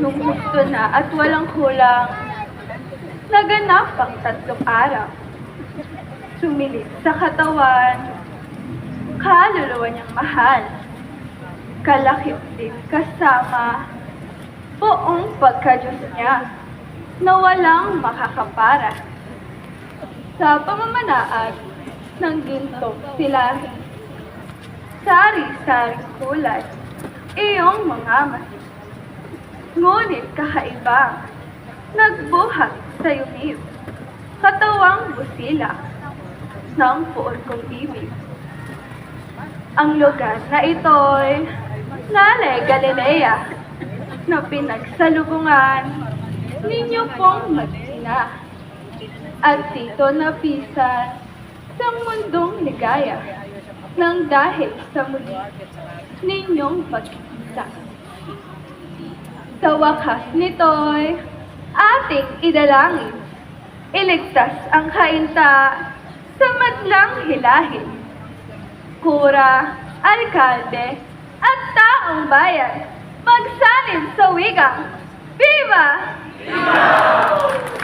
Nung gusto na at walang kulang, naganap ang 3 araw. Sumilit sa katawan, kaluluwa niyang mahal, kalakip din kasama, buong pagkadyos niya, na walang makakapara. Sa pamamanaat ng gintong silahin, sari-saring kulay, iyong mga mata. Ngunit kakaibang, nagbuhat sa yumib, katawang busila ng puon kong ibig. Ang lugar na ito'y Nale Galilea, na pinagsalubungan ninyo pong mag-ina, at dito napisan sa mundong ligaya, nang dahil sa muli ninyong pagkikita. Sa wakas nito'y ating idalangin, iligtas ang kainta sa madlang hilahin. Kura, alkalde, at taong bayan, magsalin sa wigang, Viva! Viva!